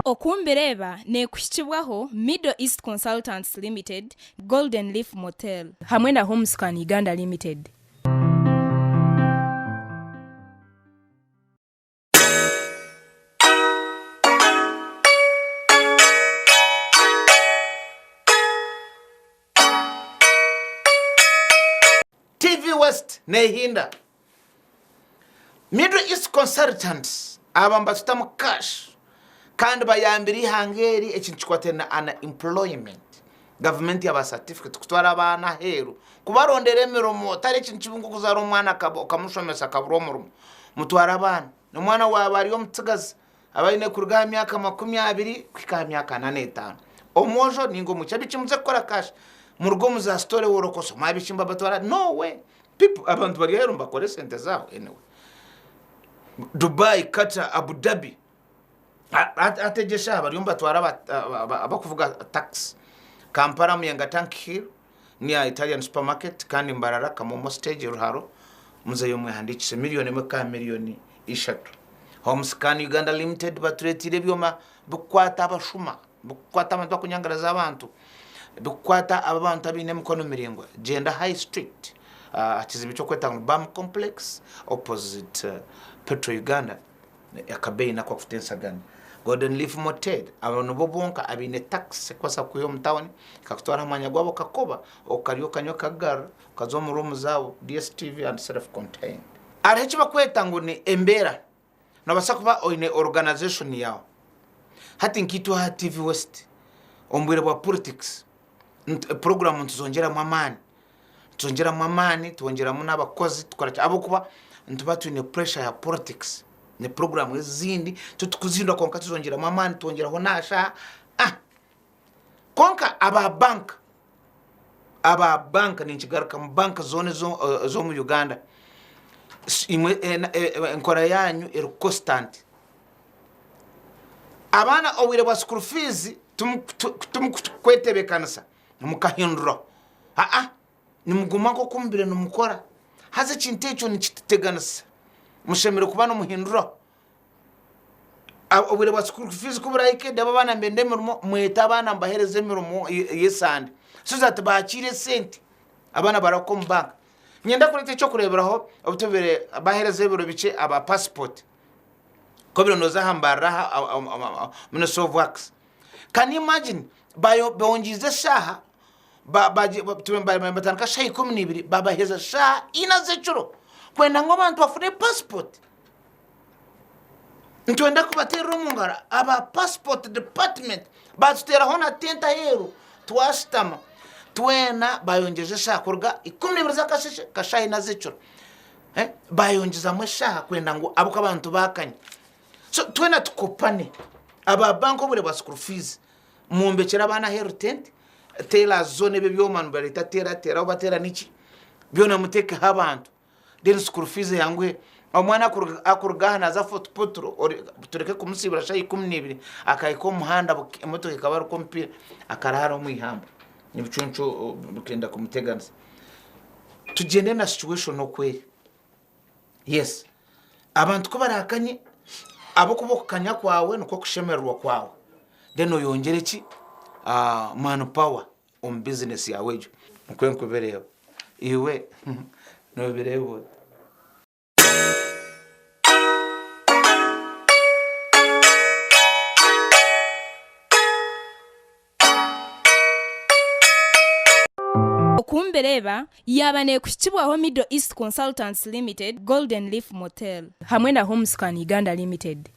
Okumbereba nekushikibwaho Middle East Consultants Limited, Golden Leaf Motel hamwe na Homescan Uganda Limited. TV West nehinda Middle East Consultants abamba tutamu cash kandi bayambiri hangeri ekintu kikwatena unemployment government yaba certificate kutwara abana heru kubarondera emiromo tari ekintu kibungu kuzara umwana kamushomesa kaburo murumo mutwara abana n'umwana wabari yo mutigaza abayine kurga myaka 20 kwika myaka 45 omojo ningo mucyabi kimutse gukora cash mu rugo muza story worokoso mabishimba batwara no way people abantu bari heru mbakore sente zaho anyway Dubai, Qatar, Abu Dhabi ategesha bari batwara abakuvuga tax Kampala muyenga Tank Hill ni Italian supermarket kandi mbarara kamomo stage ruharo muzeyo mwehandikise miliyoni meka miliyoni 3 Homescan Uganda Limited baturetire byoma bukwata abashuma bukwata abantu bakunyangaraza abantu bukwata abantu abine mukono miringwa Gender High Street atizibi cyo kweta BAM complex opposite Petro Uganda yakabeyi na kwa kutensa gani Golden Leaf Motel abantu bobonka abine tax kwasa kuyo mtawani kakutwara amanya gwabo kakoba okariyo kanyoka gar kazo mu room zawo DSTV and self contained arahechi bakweta ngo ni embera nabasakuba oine organization yawo hati nkitu ha TV West ombwire bwa politics program ntuzongera mwamani tuongera mu nabakozi tukora abo kuba ntubatu ne pressure ya politics ne program ezindi tutukuzinda konka tuzongera mwamani tuongera ho nasha konka aba bank ni nkigaruka mu bank zone zo mu Uganda imwe enkora yanyu ero constant abana owire bwa school fees kwetebekana mukahindro nimuguma ko kumbire numukora haze kintecho nikiteganasa mushemere kubana muhindura obure bwa school fees kuburayike daba bana mbende mweta abana mbahereze mirumo yesande so that bakire sente abana barakom bank nyenda kurete cyo kureberaho obutubere bahereze biro bice aba passport ko biro noza hambara minister of works. Can you imagine bayongize shaha batanka shayi 12 baba heza sha inazechuro kwenda ngo abantu bafune passport ntwenda kubatera umungara aba passport department batutera hona tenta hero twastama twena bayongeje sha kurga 12 zakasheshe kashayi nazechuro bayongeza mwesha kwenda ngo abuka abantu bakanye so twena tukopane aba banko bure ba school fees mumbekera abana hero tent tela zone bebyo manu barita tera obatera niki byona muteke habantu den school fees yangwe omwana akurugana za footpotro tureke kumusibira shayi 12 akayiko muhanda emotoke kabaro kompira akarara mu ihamba nibucuncu bukenda kumuteganza tugende na situation okwe yes abantu ko barakanye abo kubokanya kwawe nuko kushemerwa kwawe deno yongere ki manpower on business yawe mukwenko bereo iwe no bereo Okumbereba yabane kushikibwaho Middle East Consultants Limited, Golden Leaf Motel hamwe na Homescan Uganda Limited.